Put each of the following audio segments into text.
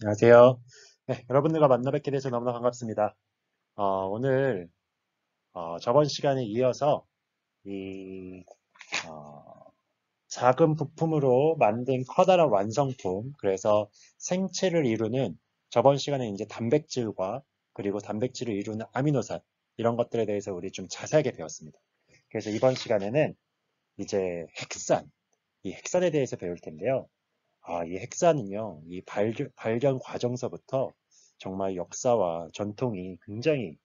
안녕하세요. 네, 여러분들과 만나 뵙게 돼서 너무나 반갑습니다. 오늘 저번 시간에 이어서 이 어, 작은 부품으로 만든 커다란 완성품, 그래서 생체를 이루는 저번 시간에 이제 단백질과 그리고 단백질을 이루는 아미노산 이런 것들에 대해서 우리 좀 자세하게 배웠습니다. 그래서 이번 시간에는 이제 핵산, 이 핵산에 대해서 배울 텐데요. 이 핵산은요, 이 발견 과정서부터 정말 역사와 전통이 굉장히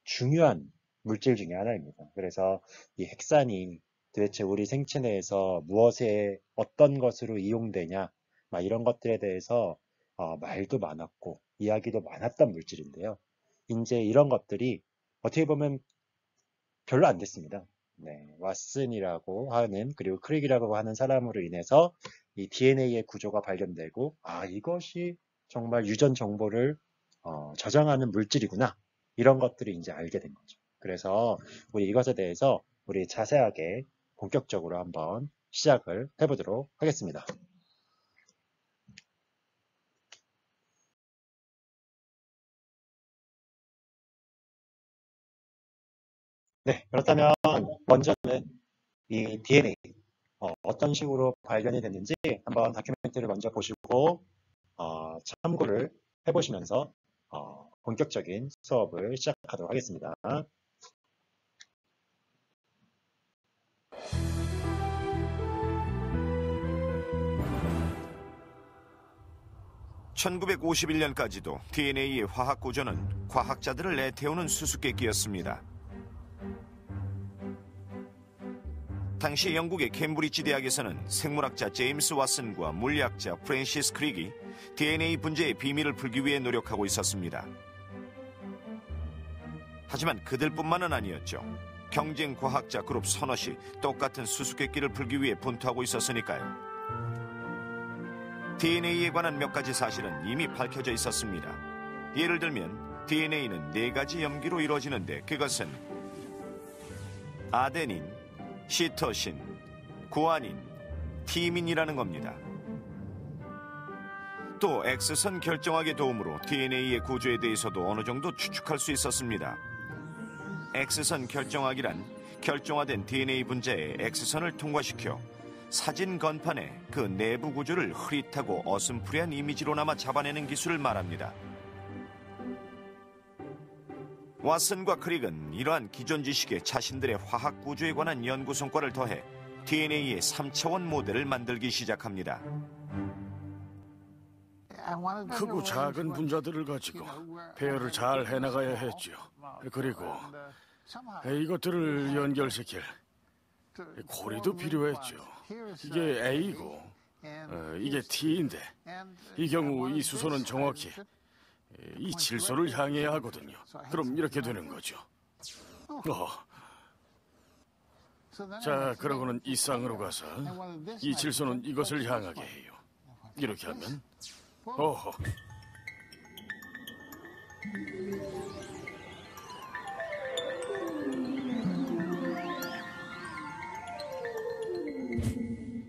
중요한 물질 중에 하나입니다. 그래서 이 핵산이 도대체 우리 생체 내에서 무엇에 어떤 것으로 이용되냐, 막 이런 것들에 대해서 말도 많았고 이야기도 많았던 물질인데요. 이제 이런 것들이 어떻게 보면 별로 안 됐습니다. 네, 왓슨이라고 하는 그리고 크릭이라고 하는 사람으로 인해서 이 DNA의 구조가 발견되고 이것이 정말 유전 정보를 저장하는 물질이구나 이런 것들을 이제 알게 된 거죠. 그래서 우리 이것에 대해서 우리 자세하게 본격적으로 한번 시작을 해보도록 하겠습니다. 네, 그렇다면 먼저는 이 DNA 어떤 식으로 발견이 됐는지 한번 다큐멘터리를 먼저 보시고 참고를 해보시면서 본격적인 수업을 시작하도록 하겠습니다. 1951년까지도 DNA의 화학 구조는 과학자들을 애태우는 수수께끼였습니다. 당시 영국의 캠브리지 대학에서는 생물학자 제임스 왓슨과 물리학자 프랜시스 크릭이 DNA 분자의 비밀을 풀기 위해 노력하고 있었습니다. 하지만 그들뿐만은 아니었죠. 경쟁 과학자 그룹 서너시 똑같은 수수께끼를 풀기 위해 분투하고 있었으니까요. DNA에 관한 몇 가지 사실은 이미 밝혀져 있었습니다. 예를 들면 DNA는 4가지 염기로 이루어지는데 그것은 아데닌, 시토신, 구아닌, 티민이라는 겁니다. 또 X선 결정학의 도움으로 DNA의 구조에 대해서도 어느 정도 추측할 수 있었습니다. X선 결정학이란 결정화된 DNA 분자에 X선을 통과시켜 사진 건판에 그 내부 구조를 흐릿하고 어슴푸레한 이미지로나마 잡아내는 기술을 말합니다. 왓슨과 크릭은 이러한 기존 지식에 자신들의 화학 구조에 관한 연구 성과를 더해 DNA의 3차원 모델을 만들기 시작합니다. 크고 작은 분자들을 가지고 배열을 잘 해나가야 했죠. 그리고 이것들을 연결시킬 고리도 필요했죠. 이게 A고 이게 T인데 이 경우 이 수소는 정확히 이 질소를 향해야 하거든요. 그럼 이렇게 되는 거죠. 자, 그러고는 이 쌍으로 가서 이 질소는 이것을 향하게 해요. 이렇게 하면 어허.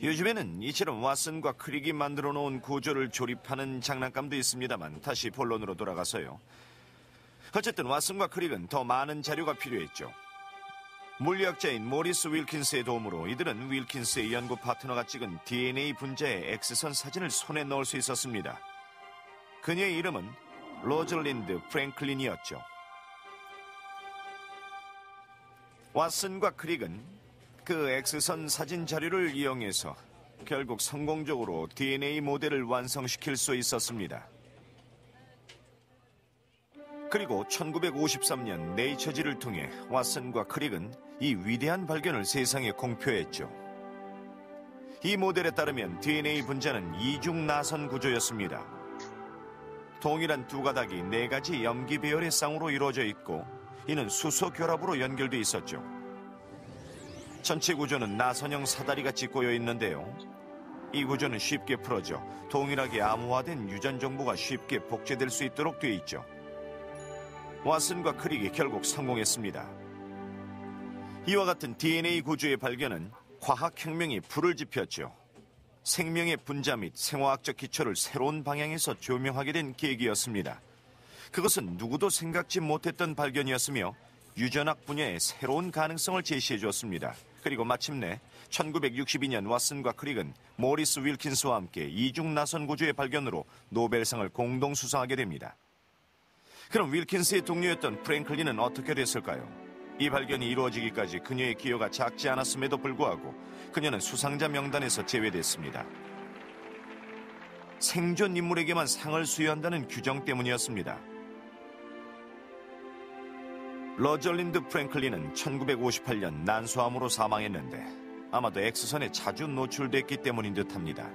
요즘에는 이처럼 왓슨과 크릭이 만들어 놓은 구조를 조립하는 장난감도 있습니다만 다시 본론으로 돌아가서요. 어쨌든 왓슨과 크릭은 더 많은 자료가 필요했죠. 물리학자인 모리스 윌킨스의 도움으로 이들은 윌킨스의 연구 파트너가 찍은 DNA 분자의 X선 사진을 손에 넣을 수 있었습니다. 그녀의 이름은 로즐린드 프랭클린이었죠. 왓슨과 크릭은 그 X선 사진 자료를 이용해서 결국 성공적으로 DNA 모델을 완성시킬 수 있었습니다. 그리고 1953년 네이처지를 통해 왓슨과 크릭은 이 위대한 발견을 세상에 공표했죠. 이 모델에 따르면 DNA 분자는 이중 나선 구조였습니다. 동일한 두 가닥이 4가지 염기 배열의 쌍으로 이루어져 있고 이는 수소 결합으로 연결돼 있었죠. 전체 구조는 나선형 사다리같이 꼬여 있는데요. 이 구조는 쉽게 풀어져 동일하게 암호화된 유전 정보가 쉽게 복제될 수 있도록 되어 있죠. 왓슨과 크릭이 결국 성공했습니다. 이와 같은 DNA 구조의 발견은 과학혁명이 불을 지폈죠. 생명의 분자 및 생화학적 기초를 새로운 방향에서 조명하게 된 계기였습니다. 그것은 누구도 생각지 못했던 발견이었으며 유전학 분야의 새로운 가능성을 제시해 주었습니다. 그리고 마침내 1962년 왓슨과 크릭은 모리스 윌킨스와 함께 이중 나선 구조의 발견으로 노벨상을 공동 수상하게 됩니다. 그럼 윌킨스의 동료였던 프랭클린은 어떻게 됐을까요? 이 발견이 이루어지기까지 그녀의 기여가 작지 않았음에도 불구하고 그녀는 수상자 명단에서 제외됐습니다. 생존 인물에게만 상을 수여한다는 규정 때문이었습니다. 러절린드 프랭클린은 1958년 난소암으로 사망했는데 아마도 X선에 자주 노출됐기 때문인 듯합니다.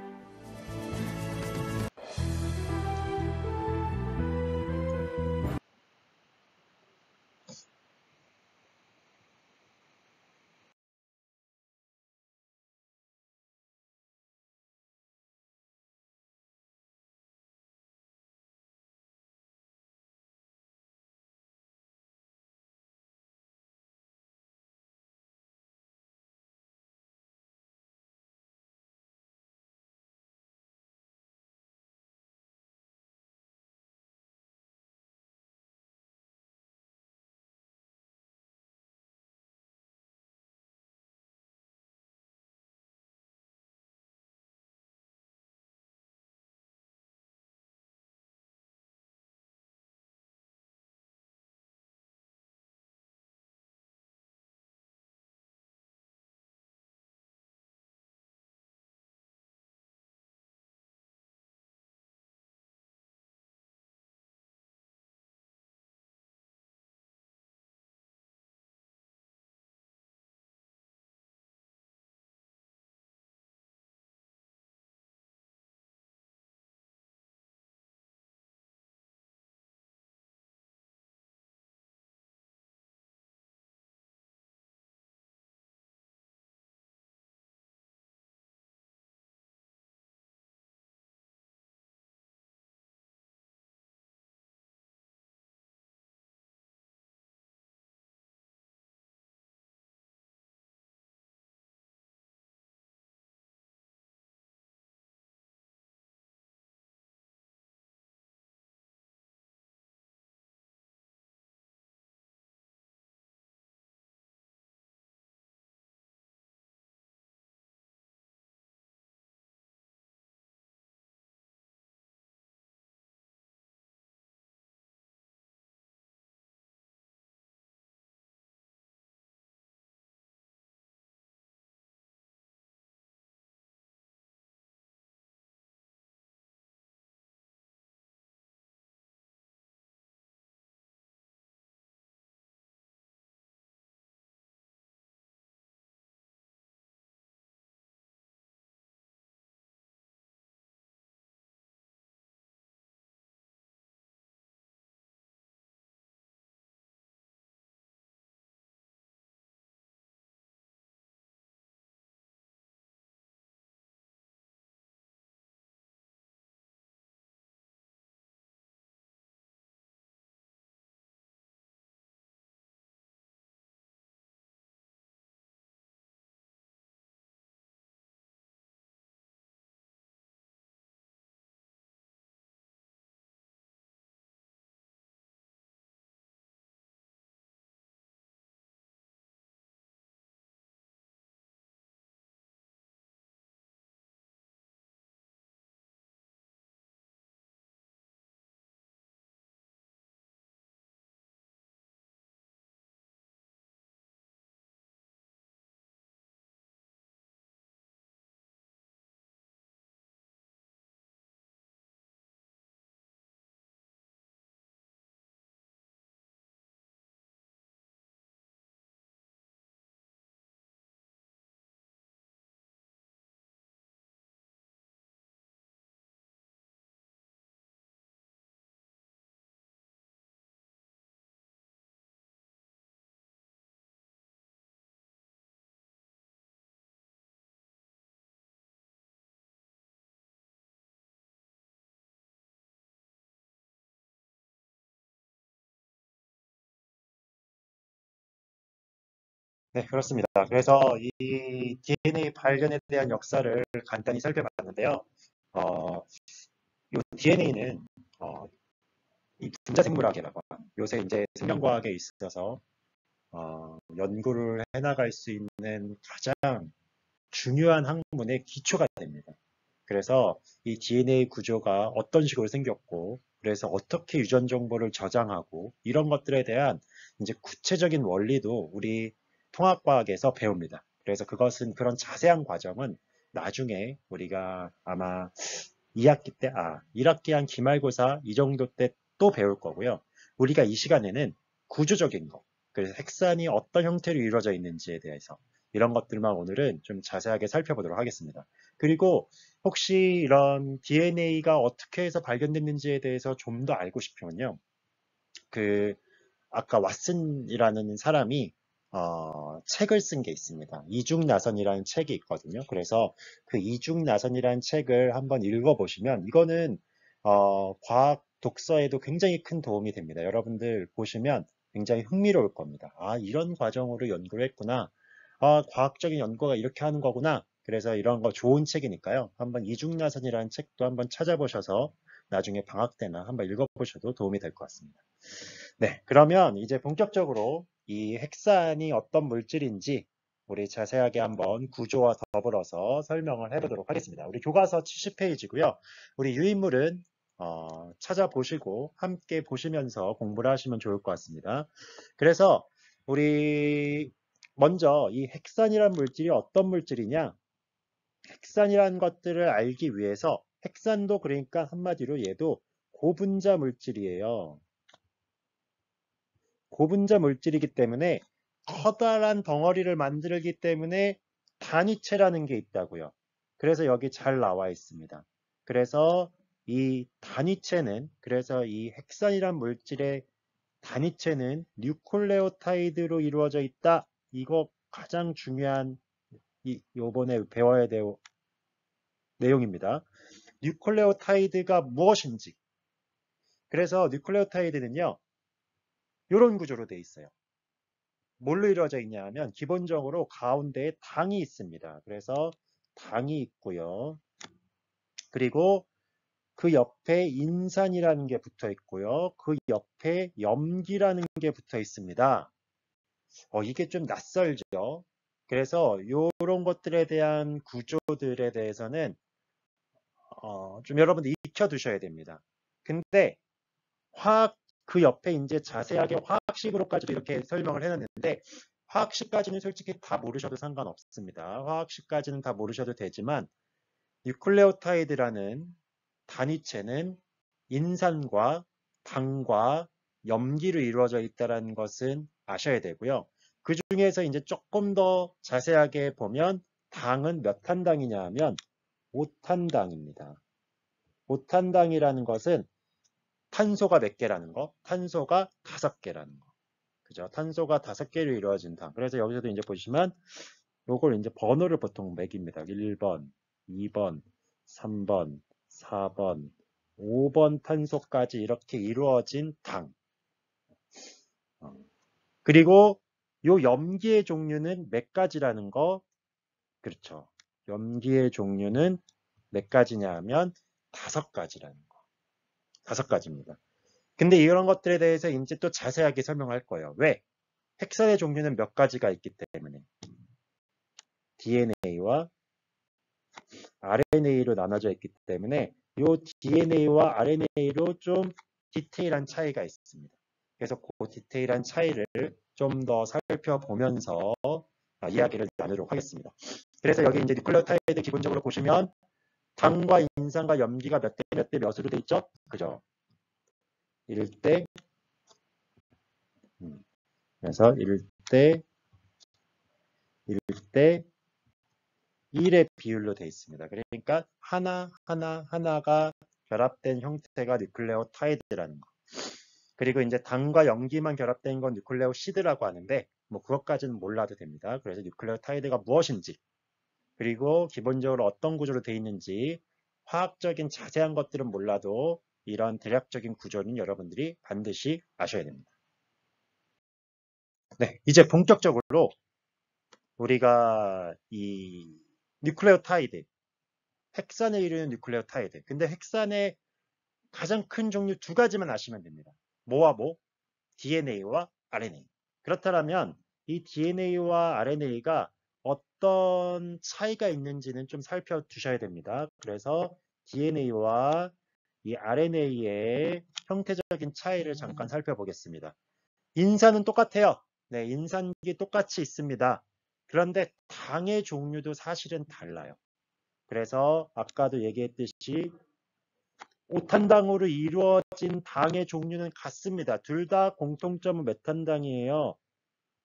네, 그렇습니다. 그래서 이 DNA 발견에 대한 역사를 간단히 살펴봤는데요. 이 DNA는 이 분자생물학이라고 하는 요새 이제 생명과학에 있어서 연구를 해나갈 수 있는 가장 중요한 학문의 기초가 됩니다. 그래서 이 DNA 구조가 어떤 식으로 생겼고, 그래서 어떻게 유전 정보를 저장하고 이런 것들에 대한 이제 구체적인 원리도 우리 통합과학에서 배웁니다. 그래서 그것은 그런 자세한 과정은 나중에 우리가 아마 2학기 때, 1학기 한 기말고사 이 정도 때 또 배울 거고요. 우리가 이 시간에는 구조적인 거, 그래서 핵산이 어떤 형태로 이루어져 있는지에 대해서 이런 것들만 오늘은 좀 자세하게 살펴보도록 하겠습니다. 그리고 혹시 이런 DNA가 어떻게 해서 발견됐는지에 대해서 좀 더 알고 싶으면요. 그 아까 왓슨이라는 사람이 책을 쓴 게 있습니다. 이중나선이라는 책이 있거든요. 그래서 그 이중나선이라는 책을 한번 읽어보시면 이거는 과학 독서에도 굉장히 큰 도움이 됩니다. 여러분들 보시면 굉장히 흥미로울 겁니다. 이런 과정으로 연구를 했구나. 과학적인 연구가 이렇게 하는 거구나. 그래서 이런 거 좋은 책이니까요. 한번 이중나선이라는 책도 한번 찾아보셔서 나중에 방학 때나 한번 읽어보셔도 도움이 될 것 같습니다. 네, 그러면 이제 본격적으로 이 핵산이 어떤 물질인지 우리 자세하게 한번 구조와 더불어서 설명을 해보도록 하겠습니다. 우리 교과서 70페이지고요. 우리 유인물은 찾아보시고 함께 보시면서 공부를 하시면 좋을 것 같습니다. 그래서 우리 먼저 이 핵산이란 물질이 어떤 물질이냐? 핵산이라는 것들을 알기 위해서 핵산도 그러니까 한마디로 얘도 고분자 물질이에요. 고분자 물질이기 때문에 커다란 덩어리를 만들기 때문에 단위체라는 게 있다고요. 그래서 여기 잘 나와 있습니다. 그래서 이 단위체는 그래서 이 핵산이란 물질의 단위체는 뉴클레오타이드로 이루어져 있다. 이거 가장 중요한 요번에 배워야 될 내용입니다. 뉴클레오타이드가 무엇인지. 그래서 뉴클레오타이드는요. 이런 구조로 되어 있어요. 뭘로 이루어져 있냐 하면 기본적으로 가운데에 당이 있습니다. 그래서 당이 있고요. 그리고 그 옆에 인산이라는 게 붙어 있고요. 그 옆에 염기라는 게 붙어 있습니다. 이게 좀 낯설죠. 그래서 이런 것들에 대한 구조들에 대해서는 좀 여러분들 익혀두셔야 됩니다. 근데 화학 그 옆에 이제 자세하게 화학식으로까지도 이렇게 설명을 해놨는데 화학식까지는 솔직히 다 모르셔도 상관없습니다. 화학식까지는 다 모르셔도 되지만 뉴클레오타이드라는 단위체는 인산과 당과 염기로 이루어져 있다는 것은 아셔야 되고요. 그 중에서 이제 조금 더 자세하게 보면 당은 몇 탄당이냐 하면 5탄당입니다. 5탄당이라는 것은 탄소가 몇 개라는 거? 탄소가 5개라는 거. 그죠? 탄소가 5개로 이루어진 당. 그래서 여기서도 이제 보시면 요걸 이제 번호를 보통 매깁니다. 1번, 2번, 3번, 4번, 5번 탄소까지 이렇게 이루어진 당. 그리고 요 염기의 종류는 몇 가지라는 거? 그렇죠. 염기의 종류는 몇 가지냐 하면 5가지라는 거. 5가지입니다. 근데 이런 것들에 대해서 이제 또 자세하게 설명할 거예요. 왜? 핵산의 종류는 몇 가지가 있기 때문에 DNA와 RNA로 나눠져 있기 때문에 이 DNA와 RNA로 좀 디테일한 차이가 있습니다. 그래서 그 디테일한 차이를 좀 더 살펴보면서 이야기를 나누도록 하겠습니다. 그래서 여기 이제 뉴클레오타이드 기본적으로 보시면 당과 인산과 염기가 몇 대 몇 대 몇으로 돼 있죠? 그죠? 1대 그래서 1대 1대 1의 비율로 되어 있습니다. 그러니까 하나가 결합된 형태가 뉴클레오타이드라는 거. 그리고 이제 당과 염기만 결합된 건 뉴클레오시드라고 하는데 뭐 그것까지는 몰라도 됩니다. 그래서 뉴클레오타이드가 무엇인지 그리고 기본적으로 어떤 구조로 되어 있는지 화학적인 자세한 것들은 몰라도 이런 대략적인 구조는 여러분들이 반드시 아셔야 됩니다. 네, 이제 본격적으로 우리가 이 뉴클레오타이드, 핵산을 이루는 뉴클레오타이드. 근데 핵산의 가장 큰 종류 두 가지만 아시면 됩니다. 뭐와 뭐? DNA와 RNA. 그렇다면 이 DNA와 RNA가 어떤 차이가 있는지는 좀 살펴두셔야 됩니다. 그래서 DNA와 이 RNA의 형태적인 차이를 잠깐 살펴보겠습니다. 인산은 똑같아요. 네, 인산기 똑같이 있습니다. 그런데 당의 종류도 사실은 달라요. 그래서 아까도 얘기했듯이 5탄당으로 이루어진 당의 종류는 같습니다. 둘 다 공통점은 메탄당이에요.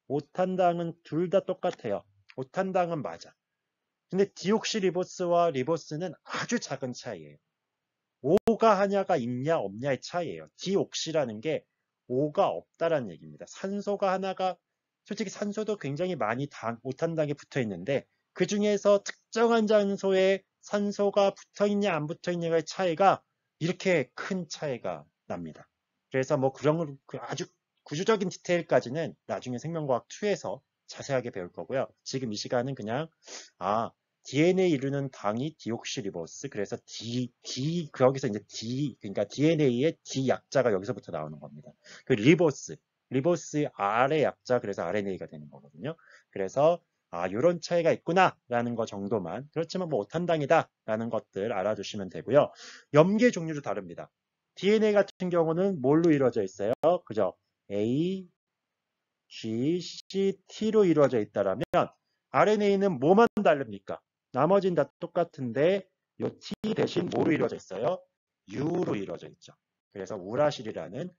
5탄당은 둘 다 똑같아요. 5탄당은 맞아. 근데 디옥시리보스와 리보스는 아주 작은 차이예요. 5가 하나가 있냐 없냐의 차이예요. 디옥시라는 게 5가 없다라는 얘기입니다. 산소가 하나가, 솔직히 산소도 굉장히 많이 5탄당에 붙어 있는데 그 중에서 특정한 장소에 산소가 붙어 있냐 안 붙어 있냐의 차이가 이렇게 큰 차이가 납니다. 그래서 뭐 그런 아주 구조적인 디테일까지는 나중에 생명과학 2에서 자세하게 배울 거고요. 지금 이 시간은 그냥 DNA 이루는 당이 디옥시리보스. 그래서 거기서 이제 그러니까 DNA의 D 약자가 여기서부터 나오는 겁니다. 그 리보스 R의 약자, 그래서 RNA가 되는 거거든요. 그래서 이런 차이가 있구나라는 거 정도만. 그렇지만 뭐 5탄당이다라는 것들 알아두시면 되고요. 염계 종류도 다릅니다. DNA 같은 경우는 뭘로 이루어져 있어요? 그죠? A, G, C, T로 이루어져 있다라면 RNA는 뭐만 다릅니까? 나머지는 다 똑같은데 이 T 대신 뭐로 이루어져 있어요? U로 이루어져 있죠. 그래서 우라실이라는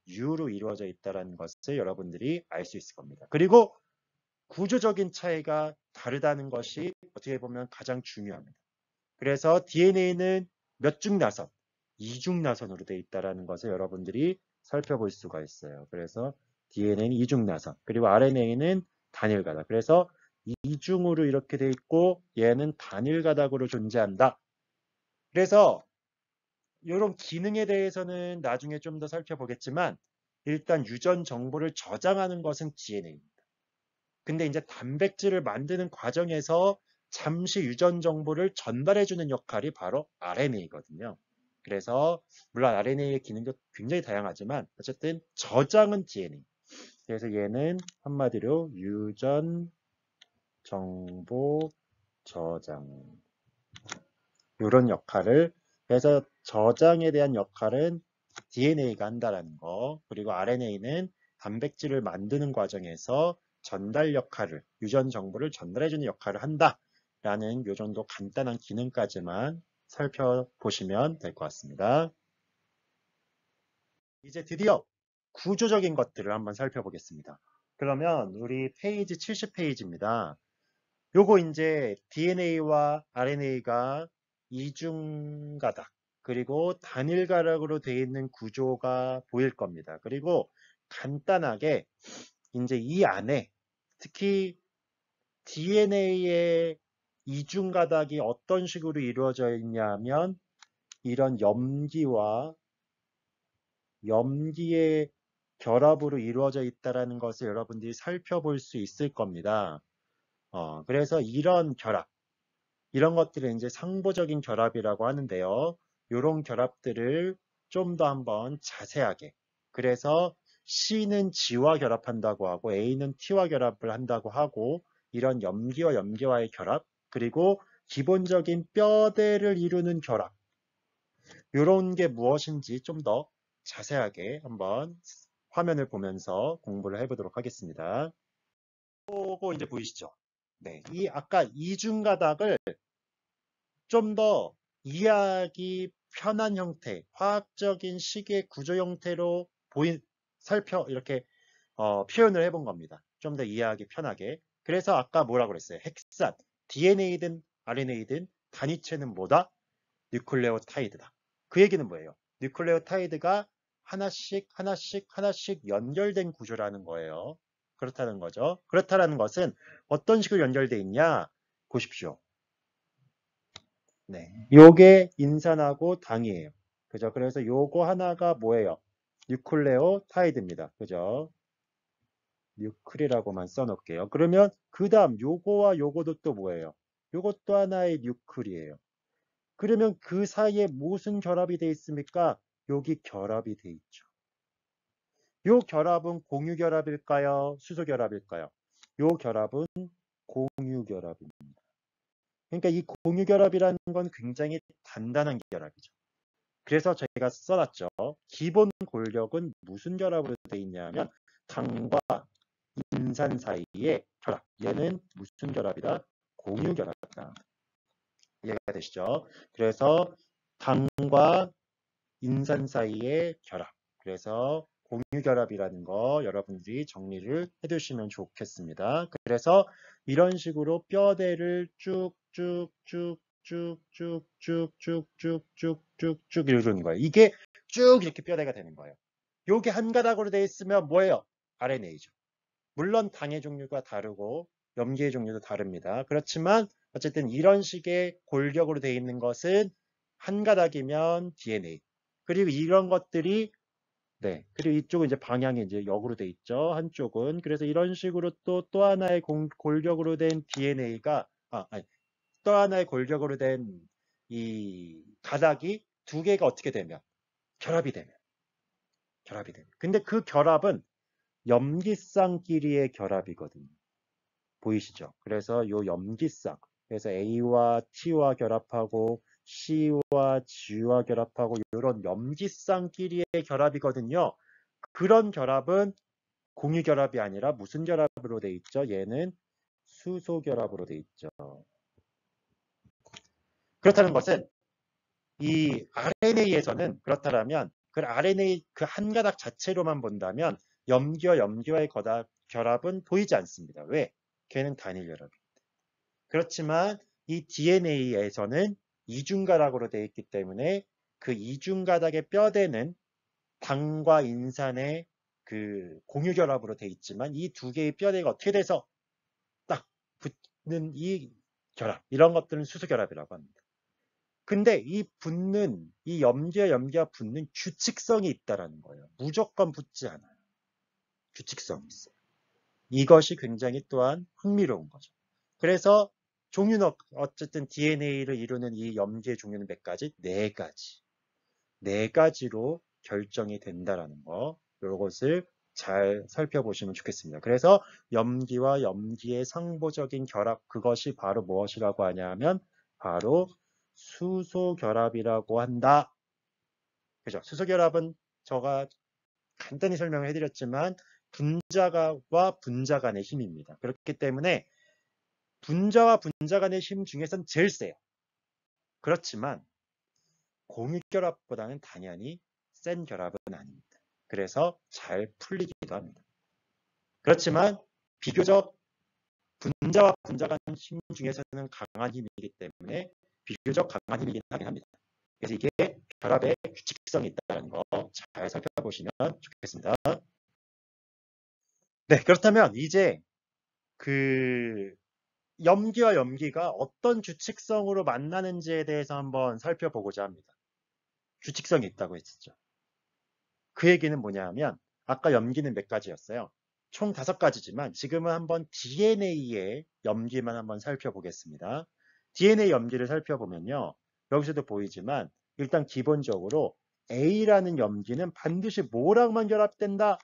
U로 이루어져 있다는 것을 여러분들이 알 수 있을 겁니다. 그리고 구조적인 차이가 다르다는 것이 어떻게 보면 가장 중요합니다. 그래서 DNA는 몇 중 나선? 2중 나선으로 되어 있다는 것을 여러분들이 살펴볼 수가 있어요. 그래서 DNA는 2중 나선, 그리고 RNA는 단일 가닥. 그래서 2중으로 이렇게 되어 있고 얘는 단일 가닥으로 존재한다. 그래서 이런 기능에 대해서는 나중에 좀 더 살펴보겠지만 일단 유전 정보를 저장하는 것은 DNA입니다. 근데 이제 단백질을 만드는 과정에서 잠시 유전 정보를 전달해주는 역할이 바로 RNA거든요. 그래서 물론 RNA의 기능도 굉장히 다양하지만 어쨌든 저장은 DNA. 그래서 얘는 한마디로 유전 정보 저장, 이런 역할을, 그래서 저장에 대한 역할은 DNA가 한다라는 거. 그리고 RNA는 단백질을 만드는 과정에서 전달 역할을, 유전 정보를 전달해주는 역할을 한다라는 요 정도 간단한 기능까지만 살펴보시면 될 것 같습니다. 이제 드디어 구조적인 것들을 한번 살펴보겠습니다. 그러면 우리 페이지 70페이지입니다. 요거 이제 DNA와 RNA가 이중 가닥, 그리고 단일 가닥으로 되어 있는 구조가 보일 겁니다. 그리고 간단하게 이제 이 안에 특히 DNA의 이중 가닥이 어떤 식으로 이루어져 있냐면 이런 염기의 결합으로 이루어져 있다는 것을 여러분들이 살펴볼 수 있을 겁니다. 그래서 이런 결합, 이런 것들을 이제 상보적인 결합이라고 하는데요. 이런 결합들을 좀 더 한번 자세하게, 그래서 C는 G와 결합한다고 하고 A는 T와 결합을 한다고 하고, 이런 염기와 염기와의 결합, 그리고 기본적인 뼈대를 이루는 결합, 이런 게 무엇인지 좀 더 자세하게 한번 화면을 보면서 공부를 해보도록 하겠습니다. 요거 이제 보이시죠? 네, 이 아까 이중 가닥을 좀 더 이해하기 편한 형태, 화학적인 식의 구조 형태로 이렇게 표현을 해본 겁니다. 좀 더 이해하기 편하게. 그래서 아까 뭐라고 그랬어요? 핵산, DNA든 RNA든 단위체는 뭐다? 뉴클레오타이드다. 그 얘기는 뭐예요? 뉴클레오타이드가 하나씩 연결된 구조라는 거예요. 그렇다는 거죠. 그렇다는 것은 어떤 식으로 연결되어 있냐? 보십시오. 네, 요게 인산하고 당이에요. 그죠? 그래서 요거 하나가 뭐예요? 뉴클레오타이드입니다. 그죠? 뉴클이라고만 써놓을게요. 그러면 그 다음 요거와 요거도 또 뭐예요? 요것도 하나의 뉴클이에요. 그러면 그 사이에 무슨 결합이 돼 있습니까? 여기 결합이 돼 있죠. 요 결합은 공유 결합일까요? 수소 결합일까요? 요 결합은 공유 결합입니다. 그러니까 이 공유 결합이라는 건 굉장히 단단한 결합이죠. 그래서 저희가 써놨죠. 기본 골격은 무슨 결합으로 되어 있냐면 당과 인산 사이의 결합. 얘는 무슨 결합이다? 공유 결합이다. 이해가 되시죠? 그래서 당과 인산 사이의 결합. 그래서 공유 결합이라는 거 여러분들이 정리를 해두시면 좋겠습니다. 그래서 이런 식으로 뼈대를 쭉쭉쭉쭉쭉쭉쭉쭉쭉쭉 이루는 거예요. 이게 쭉 이렇게 뼈대가 되는 거예요. 요게 한 가닥으로 되어 있으면 뭐예요? RNA죠. 물론 당의 종류가 다르고 염기의 종류도 다릅니다. 그렇지만 어쨌든 이런 식의 골격으로 되어 있는 것은 한 가닥이면 DNA. 그리고 이런 것들이 그리고 이쪽은 이제 방향이 이제 역으로 돼 있죠. 한쪽은. 그래서 이런 식으로 또 하나의 골격으로 된 DNA가 또 하나의 골격으로 된 이 가닥이 두 개가 어떻게 되면 결합이 되면. 근데 그 결합은 염기쌍끼리의 결합이거든요. 보이시죠? 그래서 요 염기쌍. 그래서 A와 T와 결합하고 C와 G와 결합하고 이런 염기쌍끼리의 결합이거든요. 그런 결합은 공유 결합이 아니라 무슨 결합으로 돼 있죠? 얘는 수소 결합으로 돼 있죠. 그렇다는 것은 이 RNA에서는 그렇다면 그 RNA 그 한 가닥 자체로만 본다면 염기와 염기와의 결합은 보이지 않습니다. 왜? 걔는 단일 결합입니다. 그렇지만 이 DNA에서는 이중가닥으로 되어 있기 때문에 그 이중가닥의 뼈대는 당과 인산의 그 공유 결합으로 되어 있지만 이 두 개의 뼈대가 어떻게 돼서 딱 붙는 이 결합, 이런 것들은 수소 결합이라고 합니다. 근데 이 붙는 이 염기와 염기가 붙는 규칙성이 있다라는 거예요. 무조건 붙지 않아요. 규칙성이 있어요. 이것이 굉장히 또한 흥미로운 거죠. 그래서 종류는 어쨌든 DNA를 이루는 이 염기의 종류는 몇 가지? 네 가지. 네 가지로 결정이 된다라는 거. 이것을 잘 살펴보시면 좋겠습니다. 그래서 염기와 염기의 상보적인 결합, 그것이 바로 무엇이라고 하냐면 바로 수소 결합이라고 한다. 그죠? 수소 결합은 제가 간단히 설명을 해드렸지만 분자와 분자 간의 힘입니다. 그렇기 때문에 분자와 분자 간의 힘 중에서는 제일 세요. 그렇지만 공유결합보다는 당연히 센 결합은 아닙니다. 그래서 잘 풀리기도 합니다. 그렇지만 비교적 분자와 분자 간 힘 중에서는 강한 힘이기 때문에 비교적 강한 힘이긴 하긴 합니다. 그래서 이게 결합의 규칙성이 있다는 거 잘 살펴보시면 좋겠습니다. 네, 그렇다면 이제 그 염기와 염기가 어떤 규칙성으로 만나는지에 대해서 한번 살펴보고자 합니다. 규칙성이 있다고 했었죠. 그 얘기는 뭐냐면 아까 염기는 몇 가지였어요? 총 5가지지만 지금은 한번 DNA의 염기만 한번 살펴보겠습니다. DNA 염기를 살펴보면요. 여기서도 보이지만 일단 기본적으로 A라는 염기는 반드시 뭐랑만 결합된다?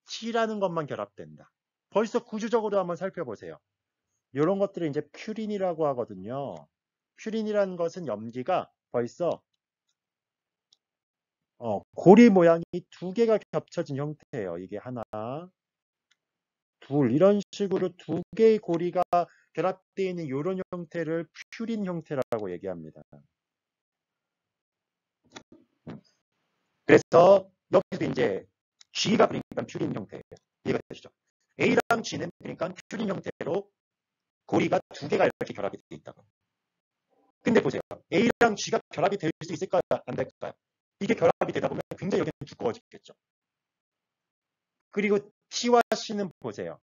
T라는 것만 결합된다. 벌써 구조적으로 한번 살펴보세요. 이런 것들을 이제 퓨린이라고 하거든요. 퓨린이라는 것은 염기가 벌써 고리 모양이 두 개가 겹쳐진 형태예요. 이게 하나, 둘 이런 식으로 두 개의 고리가 결합되어 있는 이런 형태를 퓨린 형태라고 얘기합니다. 그래서 여기도 이제 G가 그러니까 퓨린 형태예요. 이해가 되시죠? A랑 G는 그러니까 퓨린 형태로 고리가 두 개가 이렇게 결합이 되어 있다고. 근데 보세요. A랑 G가 결합이 될 수 있을까요? 안 될까요? 이게 결합이 되다 보면 굉장히 여기는 두꺼워지겠죠. 그리고 T와 C는 보세요.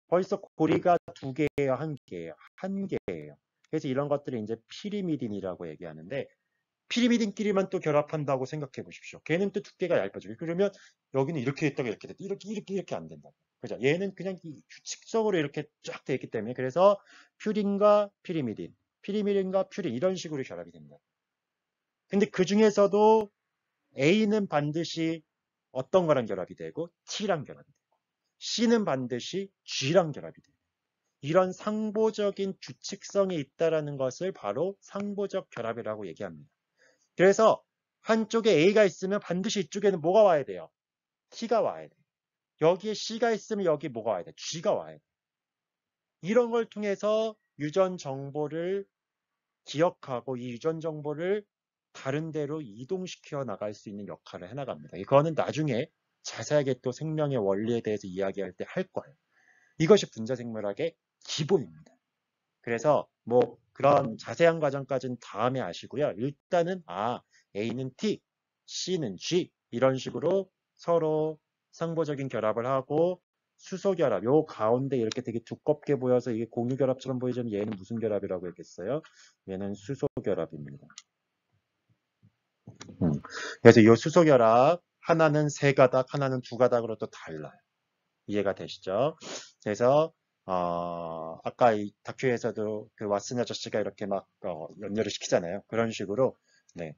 벌써 고리가 두 개예요, 한 개예요? 한 개예요. 그래서 이런 것들을 이제 피리미딘이라고 얘기하는데 피리미딘끼리만 또 결합한다고 생각해 보십시오. 걔는 또 두께가 얇아지고 그러면 여기는 이렇게 됐다가 이렇게 됐다. 이렇게 안 된다. 그죠? 얘는 그냥 규칙적으로 이렇게 쫙 돼 있기 때문에 그래서 퓨린과 피리미딘, 피리미딘과 퓨린 이런 식으로 결합이 됩니다. 근데 그 중에서도 A는 반드시 어떤 거랑 결합이 되고 T랑 결합이 되고 C는 반드시 G랑 결합이 돼요. 이런 상보적인 규칙성이 있다라는 것을 바로 상보적 결합이라고 얘기합니다. 그래서 한쪽에 A가 있으면 반드시 이쪽에는 뭐가 와야 돼요? T가 와야 돼요. 여기에 C가 있으면 여기 뭐가 와야 돼요? G가 와야 돼요. 이런 걸 통해서 유전 정보를 기억하고 이 유전 정보를 다른 데로 이동시켜 나갈 수 있는 역할을 해나갑니다. 이거는 나중에 자세하게 또 생명의 원리에 대해서 이야기할 때 할 거예요. 이것이 분자생물학의 기본입니다. 그래서 뭐 그런 자세한 과정까지는 다음에 아시고요. 일단은 A는 T, C는 G 이런 식으로 서로 상보적인 결합을 하고 수소결합, 요 가운데 이렇게 되게 두껍게 보여서 이게 공유결합처럼 보이지만 얘는 무슨 결합이라고 했겠어요? 얘는 수소결합입니다. 그래서 이 수소결합 하나는 세 가닥, 하나는 두 가닥으로 또 달라요. 이해가 되시죠? 그래서 아까 이 다큐에서도 그 왓슨 아저씨가 이렇게 막 연결을 시키잖아요. 그런 식으로 네,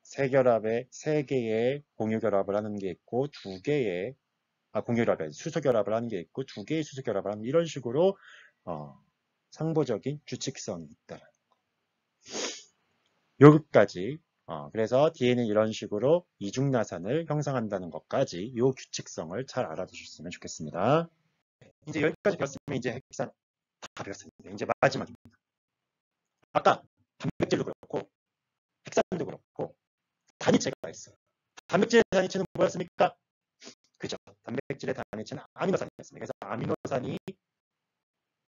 세 결합에 세 개의 공유 결합을 하는 게 있고 두 개의 공유결합에 수소 결합을 하는 게 있고 두 개의 수소 결합을 하는 이런 식으로 상보적인 규칙성이 있다. 여기까지. 그래서 DNA는 이런 식으로 이중나산을 형성한다는 것까지 이 규칙성을 잘 알아두셨으면 좋겠습니다. 이제 여기까지 배웠으면 이제 핵산 다 배웠습니다. 이제 마지막입니다. 아까 단백질도 그렇고 핵산도 그렇고 단위체가 있어요. 단백질의 단위체는 뭐였습니까? 그죠. 단백질의 단위체는 아미노산이었습니다. 그래서 아미노산이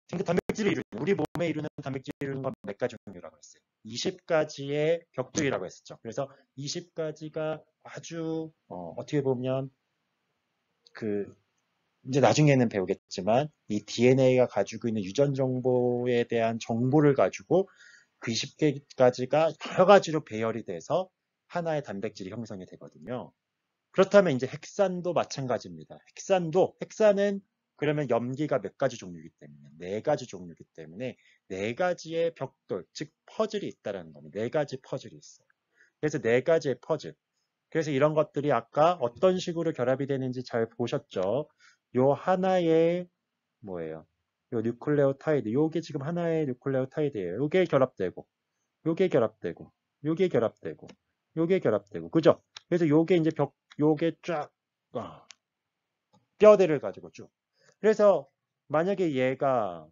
단백질을 이루는 우리 몸에 이루는 단백질을 이루는 건 몇 가지 종류라고 했어요. 20가지의 격들이라고 했었죠. 그래서 20가지가 아주 어떻게 보면 이제 나중에는 배우겠지만 이 DNA가 가지고 있는 유전 정보에 대한 정보를 가지고 그 20가지가 여러 가지로 배열이 돼서 하나의 단백질이 형성이 되거든요. 그렇다면 이제 핵산도 마찬가지입니다. 핵산은 그러면 염기가 몇 가지 종류이기 때문에 4가지 종류이기 때문에 4가지의 벽돌, 즉 퍼즐이 있다는 겁니다. 4가지 퍼즐이 있어요. 그래서 4가지의 퍼즐. 그래서 이런 것들이 아까 어떤 식으로 결합이 되는지 잘 보셨죠? 요 하나의 뭐예요? 요 뉴클레오타이드. 요게 지금 하나의 뉴클레오타이드예요. 요게 결합되고, 요게 결합되고, 요게 결합되고, 요게 결합되고. 그죠? 그래서 요게 이제 요게 쫙 뼈대를 가지고 쭉. 그래서 만약에 얘가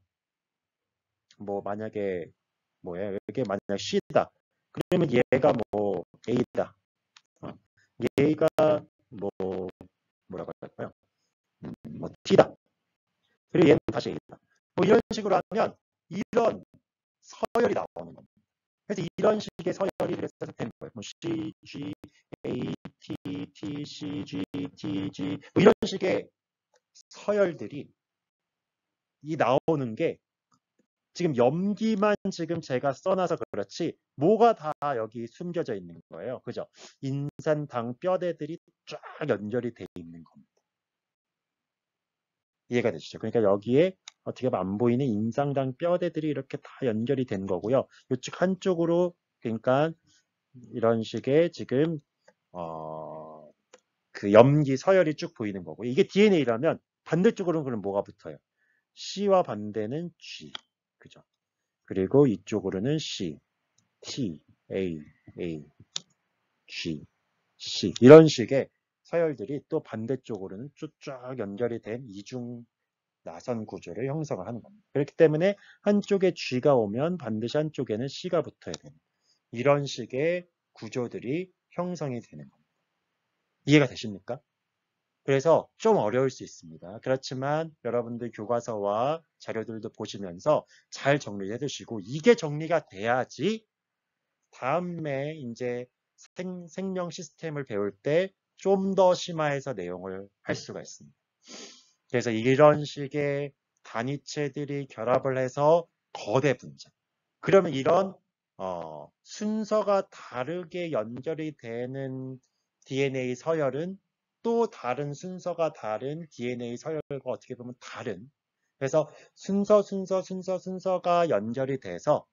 만약에 뭐예요? 이게 만약 C다. 그러면 얘가 A다. 얘가 뭐라고 할까요? T다. 그리고 얘는 다시 A다. 이런 식으로 하면 이런 서열이 나오는 겁니다. 그래서 이런 식의 서열이 그래서 되는 거예요. C, G, A, T, T, C, G, T, G 이런 식의 서열들이 나오는 게 지금 염기만 지금 제가 써놔서 그렇지 뭐가 다 여기 숨겨져 있는 거예요. 그죠? 인산당 뼈대들이 쫙 연결이 돼 있는 겁니다. 이해가 되시죠? 그러니까 여기에 어떻게 보면 안 보이는 인산당 뼈대들이 이렇게 다 연결이 된 거고요. 이쪽 한쪽으로 그러니까 이런 식의 지금 그 염기 서열이 쭉 보이는 거고 이게 DNA라면 반대쪽으로는 그럼 뭐가 붙어요? C와 반대는 G. 그죠? 그리고 이쪽으로는 C, T, A, G, C 이런 식의 서열들이 또 반대쪽으로는 쫙 연결이 된 이중 나선 구조를 형성을 하는 겁니다. 그렇기 때문에 한쪽에 G가 오면 반드시 한쪽에는 C가 붙어야 됩니다. 이런 식의 구조들이 형성이 되는 겁니다. 이해가 되십니까? 그래서 좀 어려울 수 있습니다. 그렇지만 여러분들 교과서와 자료들도 보시면서 잘 정리해 두시고 이게 정리가 돼야지 다음에 이제 생명 시스템을 배울 때 좀 더 심화해서 내용을 할 수가 있습니다. 그래서 이런 식의 단위체들이 결합을 해서 거대 분자. 그러면 이런 순서가 다르게 연결이 되는 DNA 서열은 또 다른 순서가 다른 DNA 서열과 어떻게 보면 다른, 그래서 순서가 연결이 돼서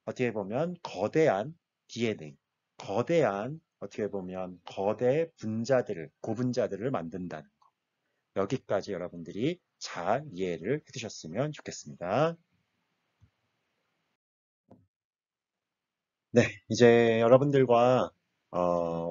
어떻게 보면 거대한 DNA, 거대한 어떻게 보면 거대 분자들을, 고분자들을 만든다는 거. 여기까지 여러분들이 잘 이해를 해두셨으면 좋겠습니다. 네, 이제 여러분들과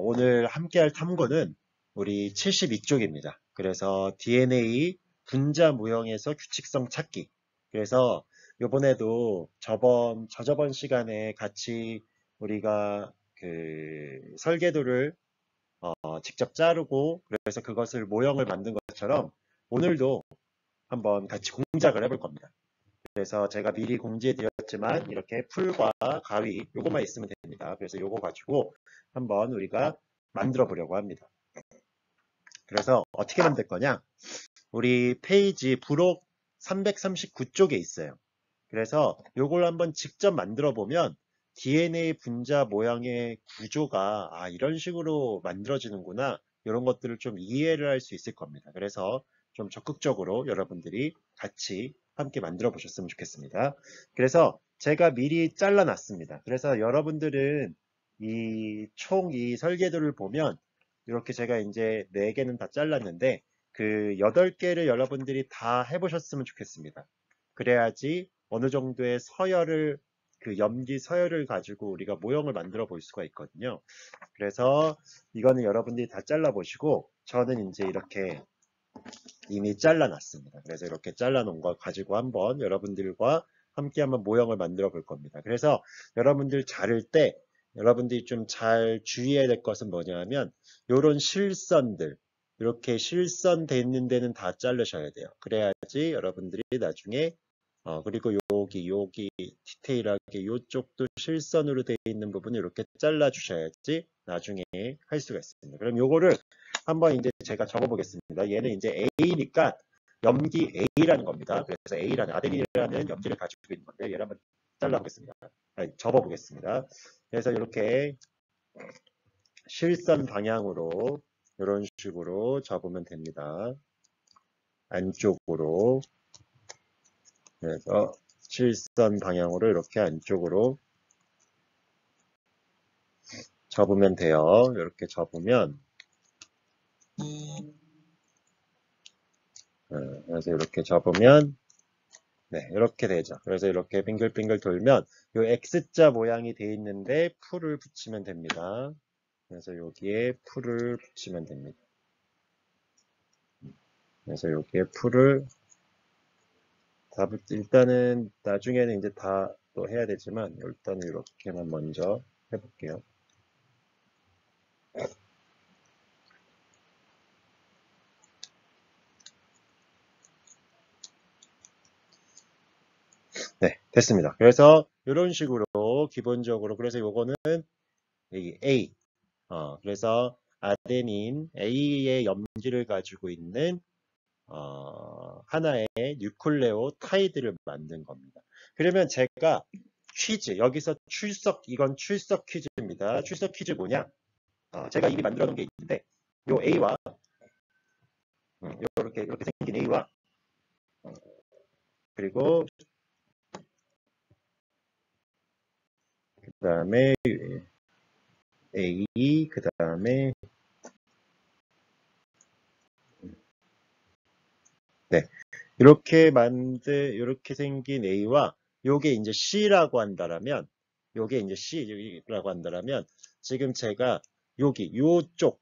오늘 함께할 탐구는 우리 72쪽입니다. 그래서 DNA 분자 모형에서 규칙성 찾기. 그래서 이번에도 저저번 시간에 같이 우리가 그 설계도를 직접 자르고 그래서 그것을 모형을 만든 것처럼 오늘도 한번 같이 공작을 해볼 겁니다. 그래서 제가 미리 공지해 드렸지만 이렇게 풀과 가위 요것만 있으면 됩니다. 그래서 요거 가지고 한번 우리가 만들어 보려고 합니다. 그래서 어떻게 만들 거냐? 우리 페이지 부록 339쪽에 있어요. 그래서 요걸 한번 직접 만들어 보면 DNA 분자 모양의 구조가 이런 식으로 만들어지는구나, 이런 것들을 좀 이해를 할 수 있을 겁니다. 그래서 좀 적극적으로 여러분들이 같이 함께 만들어 보셨으면 좋겠습니다. 그래서 제가 미리 잘라 놨습니다. 그래서 여러분들은 이 설계도를 보면 이렇게 제가 이제 4개는 다 잘랐는데 그 8개를 여러분들이 다 해보셨으면 좋겠습니다. 그래야지 어느 정도의 서열을, 그 염기 서열을 가지고 우리가 모형을 만들어 볼 수가 있거든요. 그래서 이거는 여러분들이 다 잘라 보시고, 저는 이제 이렇게 이미 잘라 놨습니다. 그래서 이렇게 잘라 놓은 걸 가지고 한번 여러분들과 함께 한번 모형을 만들어 볼 겁니다. 그래서 여러분들 자를 때 여러분들이 좀 잘 주의해야 될 것은 뭐냐면 이런 실선들, 이렇게 실선돼 있는 데는 다 자르셔야 돼요. 그래야지 여러분들이 나중에 그리고 여기 디테일하게 이쪽도 실선으로 되어 있는 부분을 이렇게 잘라 주셔야지 나중에 할 수가 있습니다. 그럼 요거를 한번 이제 제가 적어 보겠습니다. 얘는 이제 A니까 염기 A라는 겁니다. 그래서 A라는 아데닌이라는 염기를 가지고 있는 건데 얘를 한번 잘라 보겠습니다. 접어 보겠습니다. 그래서 이렇게 실선 방향으로 이런 식으로 접으면 됩니다. 안쪽으로. 그래서 실선 방향으로 이렇게 안쪽으로 접으면 돼요. 이렇게 접으면 그래서 이렇게 접으면 네, 이렇게 되죠. 그래서 이렇게 빙글빙글 돌면 이 X자 모양이 되어 있는데 풀을 붙이면 됩니다. 그래서 여기에 풀을 붙이면 됩니다. 그래서 여기에 풀을 일단은 나중에는 이제 다 또 해야 되지만 일단은 이렇게만 먼저 해볼게요. 네, 됐습니다. 그래서 이런 식으로 기본적으로, 그래서 요거는 A, 그래서 아데닌 A의 염지를 가지고 있는 하나의 뉴클레오타이드를 만든 겁니다. 그러면 제가 퀴즈, 여기서 이건 출석 퀴즈입니다. 출석 퀴즈 뭐냐? 제가 이미 만들어 놓은 게 있는데 요 A와 이렇게 생긴 A와 그리고 그 다음에 A, 그 다음에 네, 이렇게 생긴 A와 요게 이제 C라고 한다라면, 지금 제가 요쪽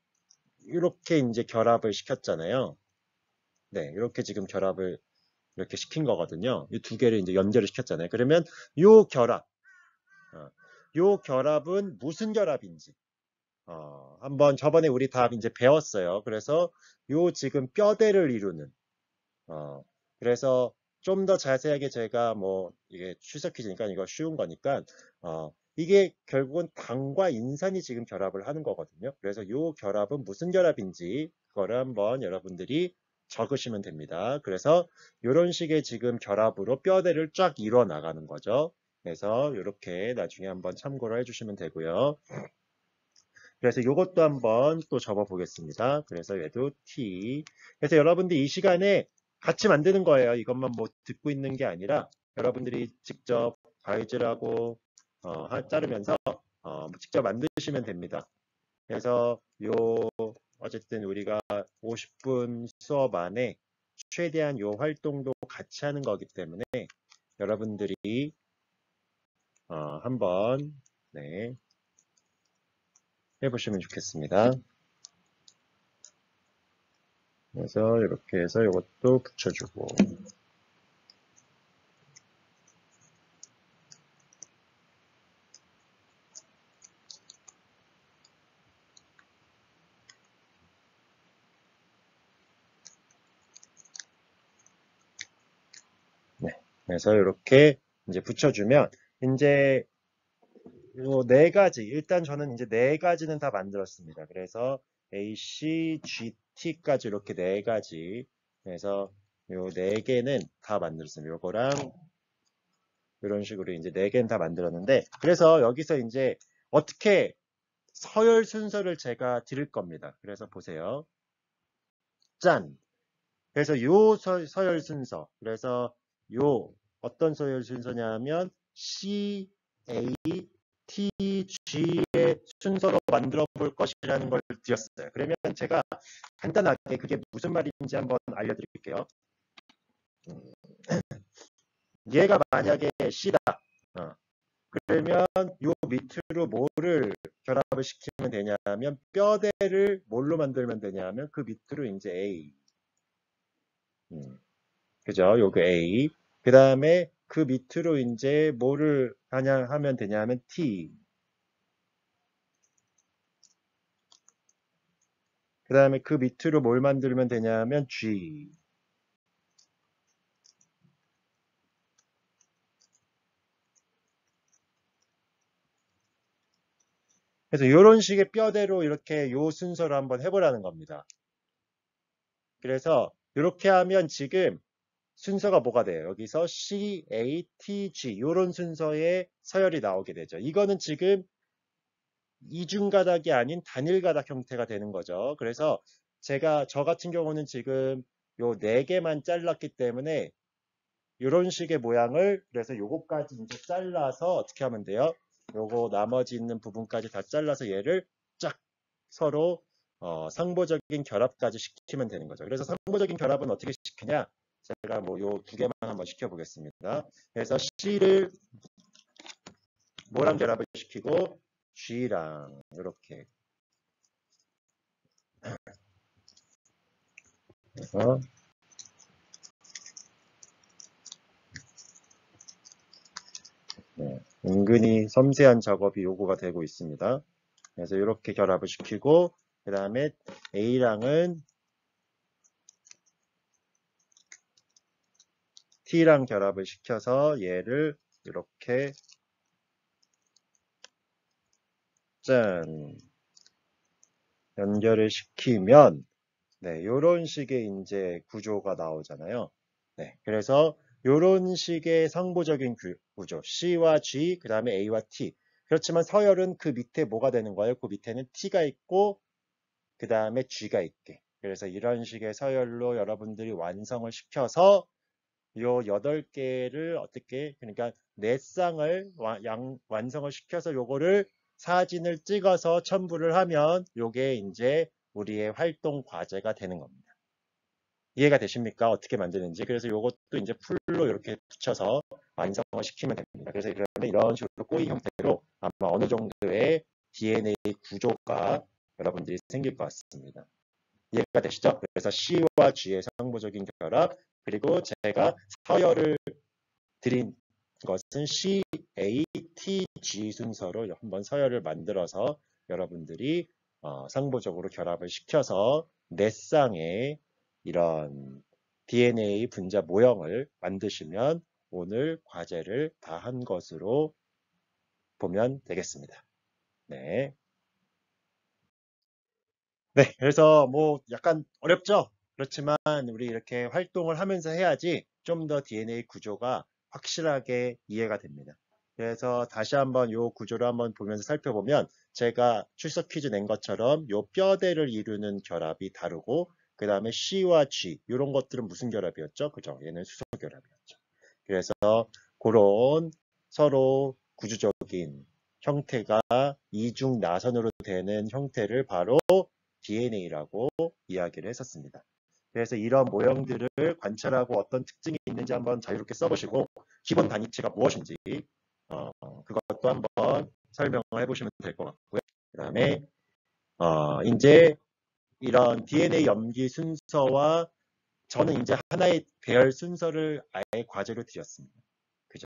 이렇게 이제 결합을 시켰잖아요. 네, 이렇게 지금 결합을 이렇게 시킨 거거든요. 이 두 개를 이제 연결을 시켰잖아요. 그러면 요 결합은 무슨 결합인지 한번 저번에 우리 다 이제 배웠어요. 그래서 요 지금 뼈대를 이루는 그래서 좀 더 자세하게 제가 이게 출석 퀴즈니까 이거 쉬운 거니까 이게 결국은 당과 인산이 지금 결합을 하는 거거든요. 그래서 이 결합은 무슨 결합인지 그거를 한번 여러분들이 적으시면 됩니다. 그래서 이런 식의 지금 결합으로 뼈대를 쫙 이뤄 나가는 거죠. 그래서 이렇게 나중에 한번 참고를 해주시면 되고요. 그래서 이것도 한번 또 접어 보겠습니다. 그래서 얘도 T. 그래서 여러분들 이 시간에 같이 만드는 거예요. 이것만 뭐 듣고 있는 게 아니라 여러분들이 직접 가위질하고 자르면서 직접 만드시면 됩니다. 그래서 어쨌든 우리가 50분 수업 안에 최대한 요 활동도 같이 하는 거기 때문에 여러분들이 한번 네, 해보시면 좋겠습니다. 그래서 이렇게 해서 이것도 붙여주고 네, 그래서 이렇게 이제 붙여주면 이제 요 네 가지 일단 저는 이제 네 가지는 다 만들었습니다. 그래서 A, C, G, T까지 이렇게 네 가지 그래서 요 네 개는 다 만들었습니다. 요거랑 이런 식으로 이제 네 개는 다 만들었는데 그래서 여기서 이제 어떻게 서열 순서를 제가 드릴 겁니다. 그래서 보세요. 짠. 그래서 요 서열 순서. 그래서 요 어떤 서열 순서냐면 C, A, T, G의 순서로 만들어 볼 것이라는 걸 드렸어요. 그러면 제가 간단하게 그게 무슨 말인지 한번 알려드릴게요. 얘가 만약에 C다. 그러면 요 밑으로 뭐를 결합을 시키면 되냐면 뼈대를 뭘로 만들면 되냐면 그 밑으로 이제 A. 그죠? 요거 A. 그 다음에 그 밑으로 이제 뭐를 하면 되냐면 T. 그 다음에 그 밑으로 뭘 만들면 되냐면 G. 그래서 이런 식의 뼈대로 이렇게 요 순서로 한번 해보라는 겁니다. 그래서 이렇게 하면 지금 순서가 뭐가 돼요? 여기서 C, A, T, G 이런 순서의 서열이 나오게 되죠. 이거는 지금 이중가닥이 아닌 단일가닥 형태가 되는 거죠. 그래서 저 같은 경우는 지금 요 네 개만 잘랐기 때문에 이런 식의 모양을 그래서 요거까지 이제 잘라서 어떻게 하면 돼요? 요거 나머지 있는 부분까지 다 잘라서 얘를 쫙 서로 상보적인 결합까지 시키면 되는 거죠. 그래서 상보적인 결합은 어떻게 시키냐? 제가 뭐 요 두 개만 한번 시켜보겠습니다. 그래서 C를 뭐랑 결합을 시키고 G랑 이렇게 해서 네, 은근히 섬세한 작업이 요구가 되고 있습니다. 그래서 이렇게 결합을 시키고 그 다음에 A랑은 T랑 결합을 시켜서 얘를 이렇게 짠 연결을 시키면 네, 이런 식의 이제 구조가 나오잖아요. 네, 그래서 이런 식의 상보적인 구조 C와 G 그 다음에 A와 T 그렇지만 서열은 그 밑에 뭐가 되는 거예요? 그 밑에는 T가 있고 그 다음에 G가 있게 그래서 이런 식의 서열로 여러분들이 완성을 시켜서 요 8개를 어떻게 그러니까 4쌍을 완성을 시켜서 요거를 사진을 찍어서 첨부를 하면 요게 이제 우리의 활동 과제가 되는 겁니다. 이해가 되십니까? 어떻게 만드는지. 그래서 요것도 이제 풀로 이렇게 붙여서 완성을 시키면 됩니다. 그래서 이런 식으로 꼬이 형태로 아마 어느 정도의 DNA 구조가 여러분들이 생길 것 같습니다. 이해가 되시죠? 그래서 C와 G의 상보적인 결합 그리고 제가 서열을 드린 것은 C, A, T, G 순서로 한번 서열을 만들어서 여러분들이 상보적으로 결합을 시켜서 4쌍의 이런 DNA 분자 모형을 만드시면 오늘 과제를 다 한 것으로 보면 되겠습니다. 네. 네, 그래서 뭐 약간 어렵죠? 그렇지만 우리 이렇게 활동을 하면서 해야지 좀 더 DNA 구조가 확실하게 이해가 됩니다. 그래서 다시 한번 요 구조를 한번 보면서 살펴보면 제가 출석 퀴즈 낸 것처럼 요 뼈대를 이루는 결합이 다르고 그 다음에 C와 G 이런 것들은 무슨 결합이었죠? 그죠? 얘는 수소 결합이었죠. 그래서 그런 서로 구조적인 형태가 이중 나선으로 되는 형태를 바로 DNA라고 이야기를 했었습니다. 그래서 이런 모형들을 관찰하고 어떤 특징이 있는지 한번 자유롭게 써보시고 기본 단위체가 무엇인지 그것도 한번 설명을 해보시면 될 것 같고요. 그 다음에 이제 이런 DNA 염기 순서와 저는 이제 하나의 배열 순서를 아예 과제로 드렸습니다. 그죠?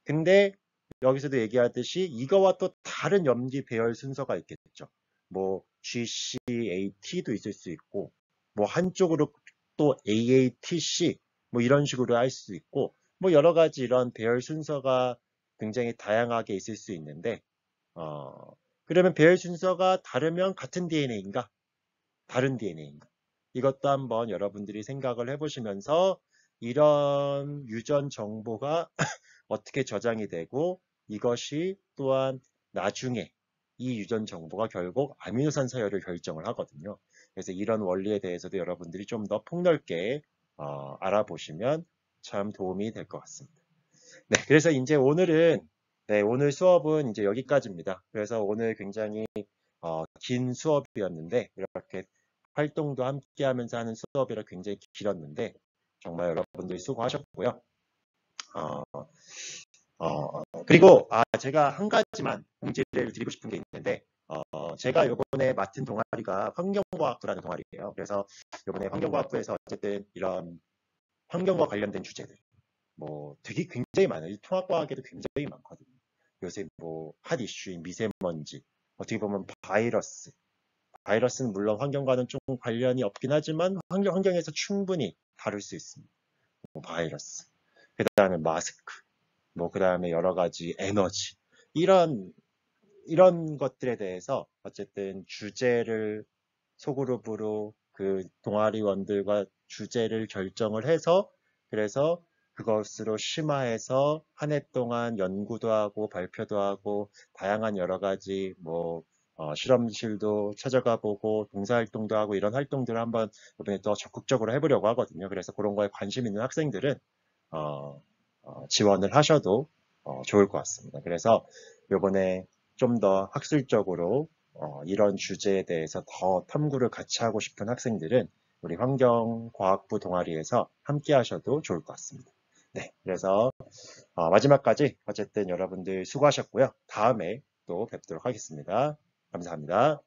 근데 여기서도 얘기하듯이 이거와 또 다른 염기 배열 순서가 있겠죠. 뭐 GCAT도 있을 수 있고 뭐 한쪽으로 또 AATC 뭐 이런 식으로 할 수 있고 뭐 여러 가지 이런 배열 순서가 굉장히 다양하게 있을 수 있는데 그러면 배열 순서가 다르면 같은 DNA인가? 다른 DNA인가? 이것도 한번 여러분들이 생각을 해보시면서 이런 유전 정보가 어떻게 저장이 되고 이것이 또한 나중에 이 유전 정보가 결국 아미노산 서열을 결정을 하거든요. 그래서 이런 원리에 대해서도 여러분들이 좀 더 폭넓게 알아보시면 참 도움이 될 것 같습니다. 네, 그래서 이제 오늘은 오늘 수업은 이제 여기까지입니다. 그래서 오늘 굉장히 긴 수업이었는데 이렇게 활동도 함께 하면서 하는 수업이라 굉장히 길었는데 정말 여러분들이 수고하셨고요. 그리고 제가 한 가지만 공지를 드리고 싶은 게 있는데 제가 이번에 맡은 동아리가 환경과학부라는 동아리예요. 그래서 이번에 환경과학부에서 어쨌든 이런 환경과 관련된 주제들 뭐 되게 굉장히 많아요. 통합과학에도 굉장히 많거든요. 요새 뭐 핫 이슈인 미세먼지, 어떻게 보면 바이러스는 물론 환경과는 좀 관련이 없긴 하지만 환경에서 충분히 다룰 수 있습니다. 뭐 바이러스, 그 다음에 마스크, 뭐 그 다음에 여러 가지 에너지 이런 것들에 대해서 어쨌든 주제를 소그룹으로 그 동아리원들과 주제를 결정을 해서 그래서 그것으로 심화해서 한 해 동안 연구도 하고 발표도 하고 다양한 여러 가지 뭐 실험실도 찾아가 보고 봉사활동도 하고 이런 활동들을 한번 이번에 더 적극적으로 해보려고 하거든요. 그래서 그런 거에 관심 있는 학생들은 지원을 하셔도 좋을 것 같습니다. 그래서 이번에 좀 더 학술적으로 이런 주제에 대해서 더 탐구를 같이 하고 싶은 학생들은 우리 환경과학부 동아리에서 함께 하셔도 좋을 것 같습니다. 네, 그래서 마지막까지 어쨌든 여러분들 수고하셨고요. 다음에 또 뵙도록 하겠습니다. 감사합니다.